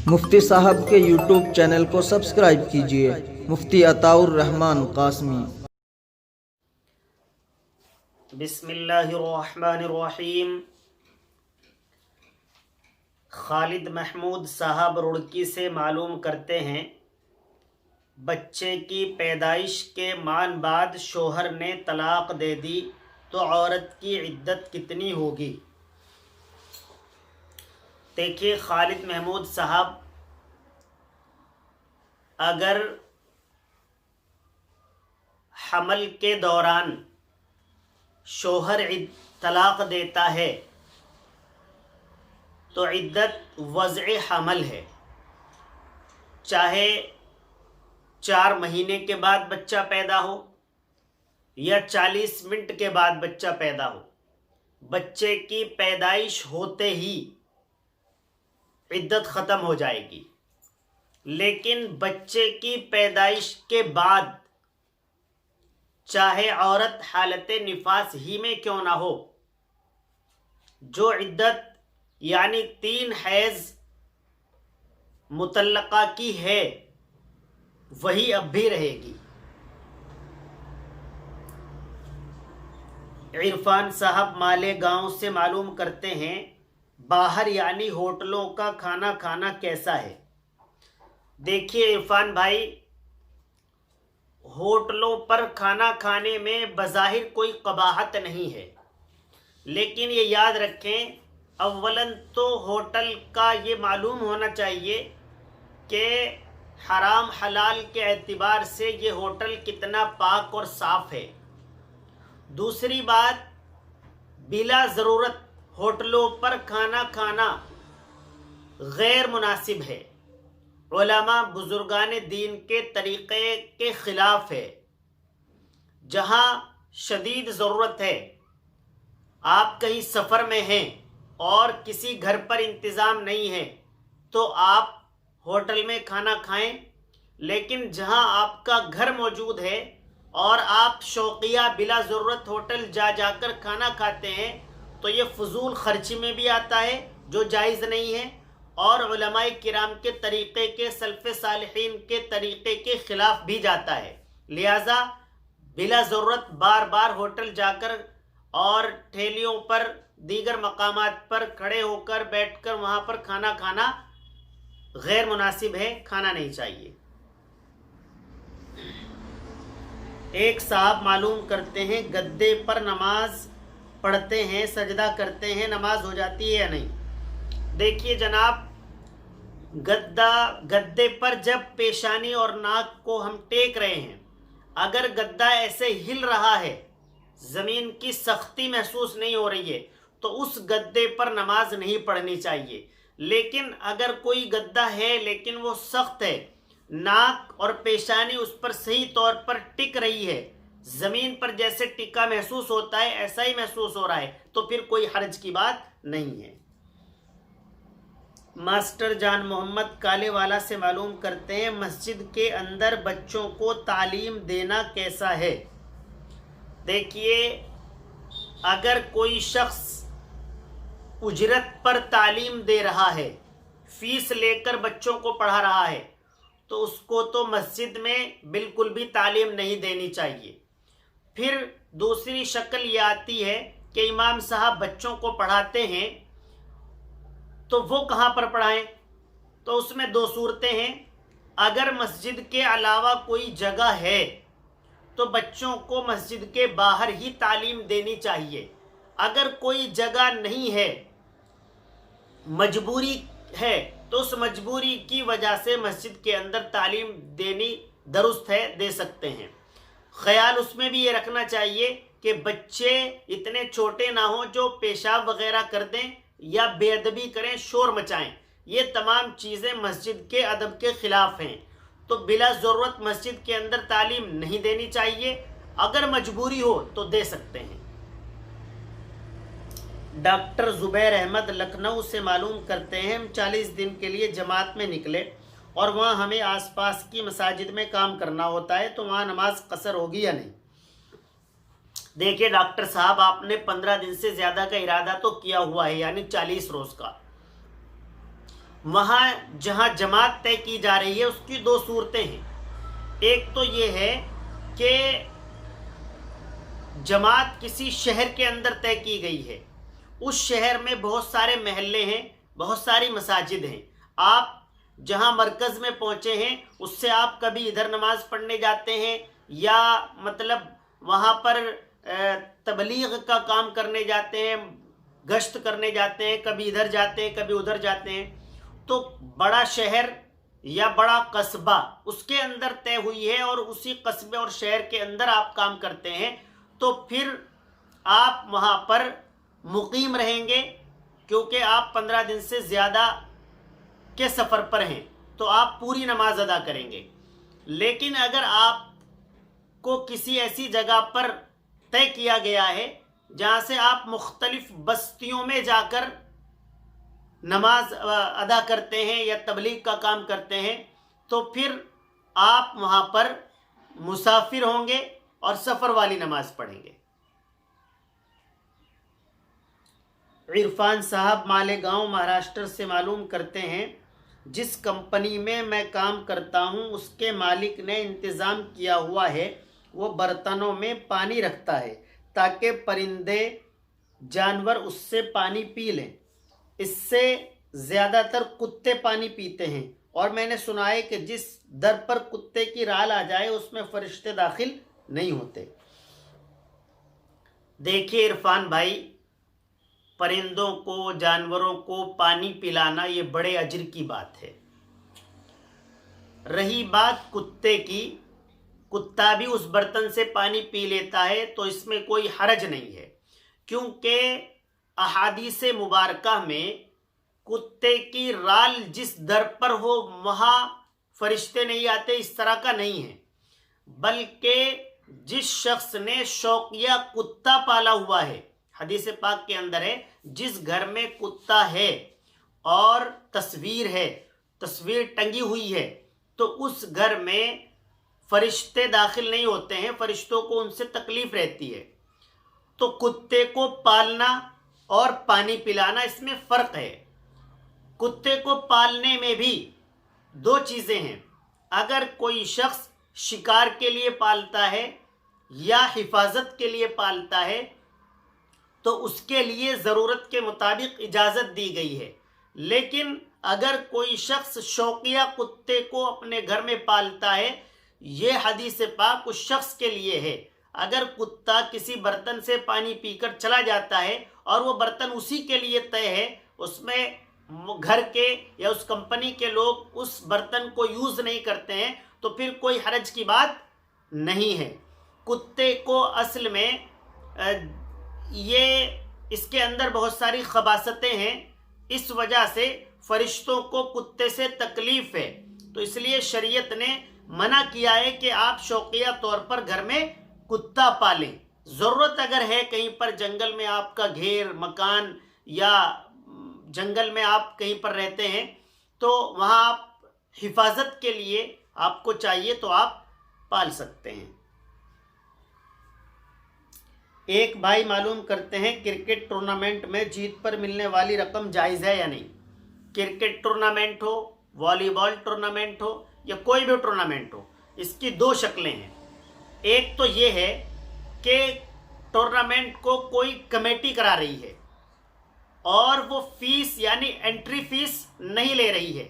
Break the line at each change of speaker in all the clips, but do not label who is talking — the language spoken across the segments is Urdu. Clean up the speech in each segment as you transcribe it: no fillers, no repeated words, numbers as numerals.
مفتی صاحب کے یوٹیوب چینل کو سبسکرائب کیجئے، مفتی عطاء الرحمن قاسمی۔
بسم اللہ الرحمن الرحیم۔ خالد محمود صاحب رڑکی سے معلوم کرتے ہیں، بچے کی پیدائش کے مان بعد شوہر نے طلاق دے دی تو عورت کی عدت کتنی ہوگی؟ دیکھیے خالد محمود صاحب، اگر حمل کے دوران شوہر طلاق دیتا ہے تو عدت وضع حمل ہے، چاہے 4 مہینے کے بعد بچہ پیدا ہو یا 40 منٹ کے بعد بچہ پیدا ہو، بچے کی پیدائش ہوتے ہی عدت ختم ہو جائے گی۔ لیکن بچے کی پیدائش کے بعد چاہے عورت حالت نفاس ہی میں کیوں نہ ہو، جو عدت یعنی 3 حیض مطلقہ کی ہے وہی اب بھی رہے گی۔ عرفان صاحب مالیگاؤں سے معلوم کرتے ہیں، باہر یعنی ہوٹلوں کا کھانا کھانا کیسا ہے؟ دیکھیے عرفان بھائی، ہوٹلوں پر کھانا کھانے میں بظاہر کوئی قباحت نہیں ہے، لیکن یہ یاد رکھیں، اولاً تو ہوٹل کا یہ معلوم ہونا چاہیے کہ حرام حلال کے اعتبار سے یہ ہوٹل کتنا پاک اور صاف ہے۔ دوسری بات، بلا ضرورت ہوٹلوں پر کھانا کھانا غیر مناسب ہے، علماء بزرگان دین کے طریقے کے خلاف ہے۔ جہاں شدید ضرورت ہے، آپ کہیں سفر میں ہیں اور کسی گھر پر انتظام نہیں ہے تو آپ ہوٹل میں کھانا کھائیں، لیکن جہاں آپ کا گھر موجود ہے اور آپ شوقیہ بلا ضرورت ہوٹل جا کر کھانا کھاتے ہیں تو یہ فضول خرچی میں بھی آتا ہے جو جائز نہیں ہے، اور علماء کرام کے طریقے کے سلف صالحین کے طریقے کے خلاف بھی جاتا ہے۔ لہٰذا بلا ضرورت بار بار ہوٹل جا کر اور ٹھیلیوں پر دیگر مقامات پر کھڑے ہو کر بیٹھ کر وہاں پر کھانا کھانا غیر مناسب ہے، کھانا نہیں چاہیے۔ ایک صاحب معلوم کرتے ہیں، گدے پر نماز پڑھتے ہیں، سجدہ کرتے ہیں، نماز ہو جاتی ہے یا نہیں؟ دیکھیے جناب، گدے پر جب پیشانی اور ناک کو ہم ٹیک رہے ہیں، اگر گدا ایسے ہل رہا ہے، زمین کی سختی محسوس نہیں ہو رہی ہے تو اس گدے پر نماز نہیں پڑھنی چاہیے۔ لیکن اگر کوئی گدا ہے لیکن وہ سخت ہے، ناک اور پیشانی اس پر صحیح طور پر ٹک رہی ہے، زمین پر جیسے ٹکا محسوس ہوتا ہے ایسا ہی محسوس ہو رہا ہے، تو پھر کوئی حرج کی بات نہیں ہے۔ ماسٹر جان محمد کالے والا سے معلوم کرتے ہیں، مسجد کے اندر بچوں کو تعلیم دینا کیسا ہے؟ دیکھیے، اگر کوئی شخص اجرت پر تعلیم دے رہا ہے، فیس لے کر بچوں کو پڑھا رہا ہے، تو اس کو تو مسجد میں بالکل بھی تعلیم نہیں دینی چاہیے۔ پھر دوسری شکل یہ آتی ہے کہ امام صاحب بچوں کو پڑھاتے ہیں تو وہ کہاں پر پڑھائیں؟ تو اس میں 2 صورتیں ہیں۔ اگر مسجد کے علاوہ کوئی جگہ ہے تو بچوں کو مسجد کے باہر ہی تعلیم دینی چاہیے۔ اگر کوئی جگہ نہیں ہے، مجبوری ہے، تو اس مجبوری کی وجہ سے مسجد کے اندر تعلیم دینی درست ہے، دے سکتے ہیں۔ خیال اس میں بھی یہ رکھنا چاہیے کہ بچے اتنے چھوٹے نہ ہوں جو پیشاب وغیرہ کر دیں یا بے ادبی کریں، شور مچائیں، یہ تمام چیزیں مسجد کے ادب کے خلاف ہیں، تو بلا ضرورت مسجد کے اندر تعلیم نہیں دینی چاہیے۔ اگر مجبوری ہو تو دے سکتے ہیں۔ ڈاکٹر زبیر احمد لکھنؤ سے معلوم کرتے ہیں، ہم 40 دن کے لیے جماعت میں نکلے اور وہاں ہمیں آس پاس کی مساجد میں کام کرنا ہوتا ہے، تو وہاں نماز قصر ہوگی یا نہیں؟ دیکھیے ڈاکٹر صاحب، آپ نے 15 دن سے زیادہ کا ارادہ تو کیا ہوا ہے، یعنی 40 روز کا۔ وہاں جہاں جماعت طے کی جا رہی ہے اس کی دو صورتیں ہیں. ایک تو یہ ہے کہ جماعت کسی شہر کے اندر طے کی گئی ہے، اس شہر میں بہت سارے محلے ہیں، بہت ساری مساجد ہیں. آپ جہاں مرکز میں پہنچے ہیں اس سے آپ کبھی ادھر نماز پڑھنے جاتے ہیں یا مطلب وہاں پر تبلیغ کا کام کرنے جاتے ہیں، گشت کرنے جاتے ہیں، کبھی ادھر جاتے ہیں کبھی ادھر جاتے ہیں. تو بڑا شہر یا بڑا قصبہ اس کے اندر طے ہوئی ہے اور اسی قصبے اور شہر کے اندر آپ کام کرتے ہیں، تو پھر آپ وہاں پر مقیم رہیں گے، کیونکہ آپ 15 دن سے زیادہ کے سفر پر ہیں تو آپ پوری نماز ادا کریں گے. لیکن اگر آپ کو کسی ایسی جگہ پر طے کیا گیا ہے جہاں سے آپ مختلف بستیوں میں جا کر نماز ادا کرتے ہیں یا تبلیغ کا کام کرتے ہیں، تو پھر آپ وہاں پر مسافر ہوں گے اور سفر والی نماز پڑھیں گے. عرفان صاحب مالیگاؤں مہاراشٹر سے معلوم کرتے ہیں، جس کمپنی میں میں کام کرتا ہوں اس کے مالک نے انتظام کیا ہوا ہے وہ برتنوں میں پانی رکھتا ہے تاکہ پرندے جانور اس سے پانی پی لیں. اس سے زیادہ تر کتے پانی پیتے ہیں، اور میں نے سنا ہے کہ جس در پر کتے کی رال آ جائے اس میں فرشتے داخل نہیں ہوتے. دیکھیے عرفان بھائی، پرندوں کو جانوروں کو پانی پلانا یہ بڑے اجر کی بات ہے. رہی بات کتے کی، کتا بھی اس برتن سے پانی پی لیتا ہے تو اس میں کوئی حرج نہیں ہے، کیونکہ احادیث مبارکہ میں کتے کی رال جس در پر ہو وہاں فرشتے نہیں آتے اس طرح کا نہیں ہے، بلکہ جس شخص نے شوقیہ کتا پالا ہوا ہے، حدیث پاک کے اندر ہے جس گھر میں کتا ہے اور تصویر ٹنگی ہوئی ہے تو اس گھر میں فرشتے داخل نہیں ہوتے ہیں، فرشتوں کو ان سے تکلیف رہتی ہے. تو کتے کو پالنا اور پانی پلانا اس میں فرق ہے. کتے کو پالنے میں بھی دو چیزیں ہیں. اگر کوئی شخص شکار کے لیے پالتا ہے یا حفاظت کے لیے پالتا ہے تو اس کے لیے ضرورت کے مطابق اجازت دی گئی ہے. لیکن اگر کوئی شخص شوقیہ کتے کو اپنے گھر میں پالتا ہے، یہ حدیث پاک اس شخص کے لیے ہے. اگر کتا کسی برتن سے پانی پی کر چلا جاتا ہے اور وہ برتن اسی کے لیے طے ہے، اس میں گھر کے یا اس کمپنی کے لوگ اس برتن کو یوز نہیں کرتے ہیں، تو پھر کوئی حرج کی بات نہیں ہے. کتے کو اصل میں اس کے اندر بہت ساری خباثتیں ہیں، اس وجہ سے فرشتوں کو کتے سے تکلیف ہے، تو اس لیے شریعت نے منع کیا ہے کہ آپ شوقیہ طور پر گھر میں کتا پالیں. ضرورت اگر ہے کہیں پر جنگل میں آپ کا گھیر مکان یا جنگل میں آپ کہیں پر رہتے ہیں تو وہاں آپ حفاظت کے لیے آپ کو چاہیے تو آپ پال سکتے ہیں. ایک بھائی معلوم کرتے ہیں کرکٹ ٹورنامنٹ میں جیت پر ملنے والی رقم جائز ہے یا نہیں. کرکٹ ٹورنامنٹ ہو، والی بال ٹورنامنٹ ہو یا کوئی بھی ٹورنامنٹ ہو، اس کی دو شکلیں ہیں. ایک تو یہ ہے کہ ٹورنامنٹ کو کوئی کمیٹی کرا رہی ہے اور وہ فیس یعنی انٹری فیس نہیں لے رہی ہے،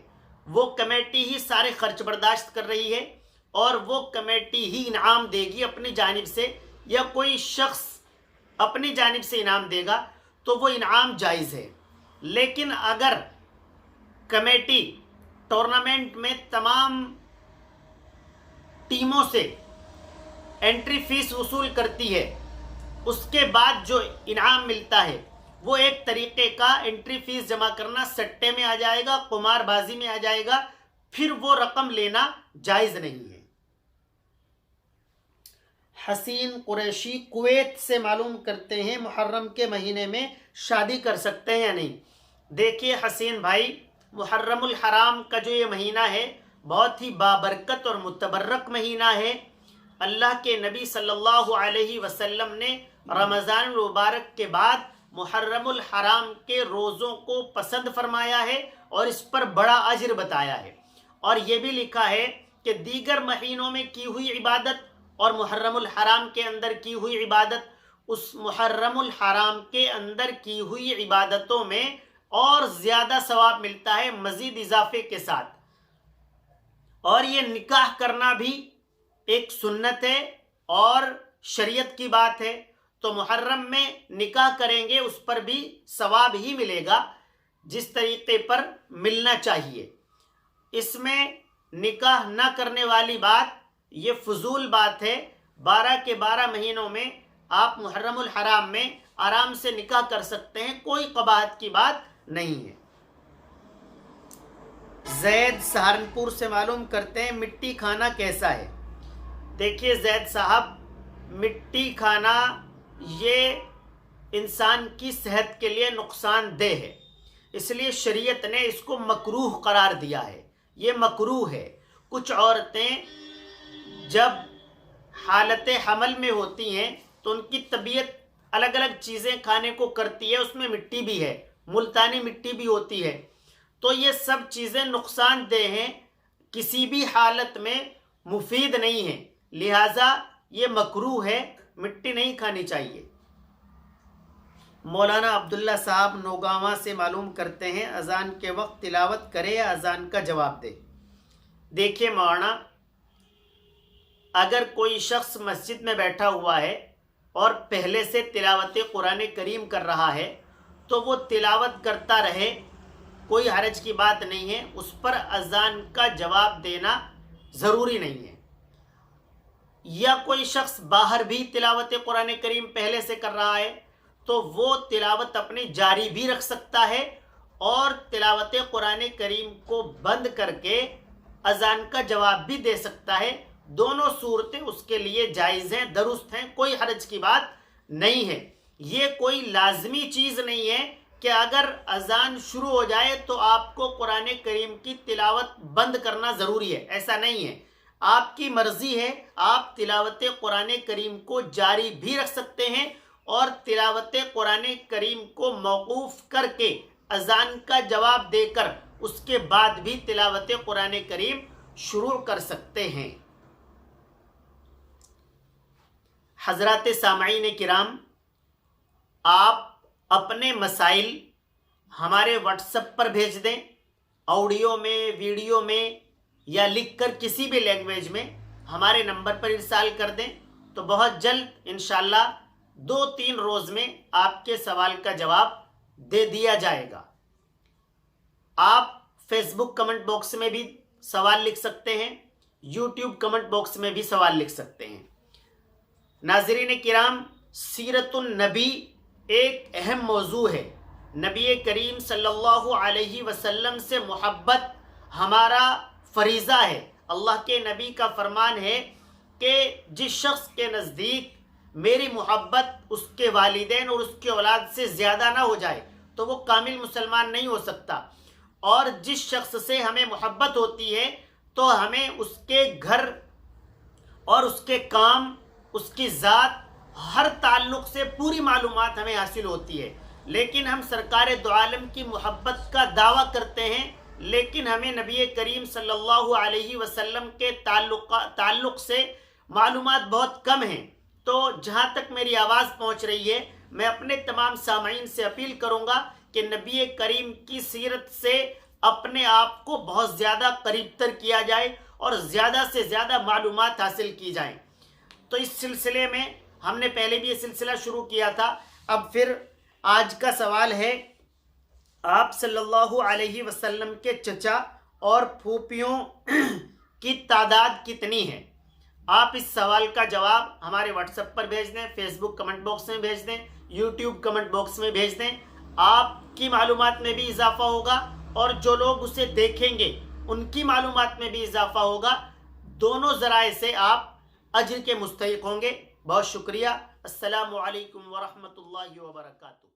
وہ کمیٹی ہی سارے خرچ برداشت کر رہی ہے اور وہ کمیٹی ہی انعام دے گی اپنی جانب سے یا کوئی شخص اپنی جانب سے انعام دے گا تو وہ انعام جائز ہے. لیکن اگر کمیٹی ٹورنامنٹ میں تمام ٹیموں سے انٹری فیس وصول کرتی ہے، اس کے بعد جو انعام ملتا ہے وہ ایک طریقے کا انٹری فیس جمع کرنا سٹے میں آ جائے گا، قمار بازی میں آ جائے گا، پھر وہ رقم لینا جائز نہیں ہے. حسین قریشی کویت سے معلوم کرتے ہیں محرم کے مہینے میں شادی کر سکتے ہیں یا نہیں. دیکھیے حسین بھائی، محرم الحرام کا جو یہ مہینہ ہے بہت ہی بابرکت اور متبرک مہینہ ہے. اللہ کے نبی صلی اللہ علیہ وسلم نے رمضان المبارک کے بعد محرم الحرام کے روزوں کو پسند فرمایا ہے اور اس پر بڑا اجر بتایا ہے۔ اور یہ بھی لکھا ہے کہ دیگر مہینوں میں کی ہوئی عبادت اور محرم الحرام کے اندر کی ہوئی عبادت، اس محرم الحرام کے اندر کی ہوئی عبادتوں میں اور زیادہ ثواب ملتا ہے مزید اضافے کے ساتھ۔ اور یہ نکاح کرنا بھی ایک سنت ہے اور شریعت کی بات ہے، تو محرم میں نکاح کریں گے اس پر بھی ثواب ہی ملے گا جس طریقے پر ملنا چاہیے۔ اس میں نکاح نہ کرنے والی بات یہ فضول بات ہے۔ 12 کے 12 مہینوں میں آپ محرم الحرام میں آرام سے نکاح کر سکتے ہیں، کوئی قباحت کی بات نہیں ہے۔ زید سہارنپور سے معلوم کرتے ہیں مٹی کھانا کیسا ہے؟ دیکھیے زید صاحب، مٹی کھانا یہ انسان کی صحت کے لیے نقصان دہ ہے، اس لیے شریعت نے اس کو مکروہ قرار دیا ہے۔ یہ مکروہ ہے۔ کچھ عورتیں جب حالت حمل میں ہوتی ہیں تو ان کی طبیعت الگ الگ چیزیں کھانے کو کرتی ہے، اس میں مٹی بھی ہے، ملتانی مٹی بھی ہوتی ہے، تو یہ سب چیزیں نقصان دہ ہیں، کسی بھی حالت میں مفید نہیں ہیں، لہٰذا یہ مکروہ ہے، مٹی نہیں کھانی چاہیے۔ مولانا عبداللہ صاحب نوگاواں سے معلوم کرتے ہیں اذان کے وقت تلاوت کرے یا اذان کا جواب دے؟ دیکھیے مولانا، اگر کوئی شخص مسجد میں بیٹھا ہوا ہے اور پہلے سے تلاوت قرآن کریم کر رہا ہے تو وہ تلاوت کرتا رہے، کوئی حرج کی بات نہیں ہے، اس پر اذان کا جواب دینا ضروری نہیں ہے۔ یا کوئی شخص باہر بھی تلاوت قرآن کریم پہلے سے کر رہا ہے تو وہ تلاوت اپنی جاری بھی رکھ سکتا ہے اور تلاوت قرآن کریم کو بند کر کے اذان کا جواب بھی دے سکتا ہے۔ دونوں صورتیں اس کے لیے جائز ہیں، درست ہیں، کوئی حرج کی بات نہیں ہے۔ یہ کوئی لازمی چیز نہیں ہے کہ اگر اذان شروع ہو جائے تو آپ کو قرآن کریم کی تلاوت بند کرنا ضروری ہے، ایسا نہیں ہے۔ آپ کی مرضی ہے، آپ تلاوت قرآن کریم کو جاری بھی رکھ سکتے ہیں اور تلاوت قرآن کریم کو موقوف کر کے اذان کا جواب دے کر اس کے بعد بھی تلاوت قرآن کریم شروع کر سکتے ہیں۔ حضرات سامعین کرام، آپ اپنے مسائل ہمارے واٹس ایپ پر بھیج دیں، آڈیو میں، ویڈیو میں یا لکھ کر کسی بھی لینگویج میں ہمارے نمبر پر ارسال کر دیں، تو بہت جلد انشاءاللہ 2-3 روز میں آپ کے سوال کا جواب دے دیا جائے گا۔ آپ فیس بک کمنٹ باکس میں بھی سوال لکھ سکتے ہیں، یوٹیوب کمنٹ باکس میں بھی سوال لکھ سکتے ہیں۔ ناظرین کرام، سیرت النبی ایک اہم موضوع ہے۔ نبی کریم صلی اللہ علیہ وسلم سے محبت ہمارا فریضہ ہے۔ اللہ کے نبی کا فرمان ہے کہ جس شخص کے نزدیک میری محبت اس کے والدین اور اس کی اولاد سے زیادہ نہ ہو جائے تو وہ کامل مسلمان نہیں ہو سکتا، اور جس شخص سے ہمیں محبت ہوتی ہے تو ہمیں اس کے گھر اور اس کے کام، اس کی ذات، ہر تعلق سے پوری معلومات ہمیں حاصل ہوتی ہے۔ لیکن ہم سرکار دو عالم کی محبت کا دعویٰ کرتے ہیں، لیکن ہمیں نبی کریم صلی اللہ علیہ وسلم کے تعلق سے معلومات بہت کم ہیں۔ تو جہاں تک میری آواز پہنچ رہی ہے، میں اپنے تمام سامعین سے اپیل کروں گا کہ نبی کریم کی سیرت سے اپنے آپ کو بہت زیادہ قریب تر کیا جائے اور زیادہ سے زیادہ معلومات حاصل کی جائیں۔ تو اس سلسلے میں ہم نے پہلے بھی یہ سلسلہ شروع کیا تھا، اب پھر آج کا سوال ہے، آپ صلی اللہ علیہ وسلم کے چچا اور پھوپھیوں کی تعداد کتنی ہے؟ آپ اس سوال کا جواب ہمارے واٹس ایپ پر بھیج دیں، فیس بک کمنٹ باکس میں بھیج دیں، یوٹیوب کمنٹ باکس میں بھیج دیں۔ آپ کی معلومات میں بھی اضافہ ہوگا اور جو لوگ اسے دیکھیں گے ان کی معلومات میں بھی اضافہ ہوگا۔ دونوں ذرائع سے آپ اجر کے مستحق ہوں گے۔ بہت شکریہ۔ السلام علیکم ورحمۃ اللہ وبرکاتہ۔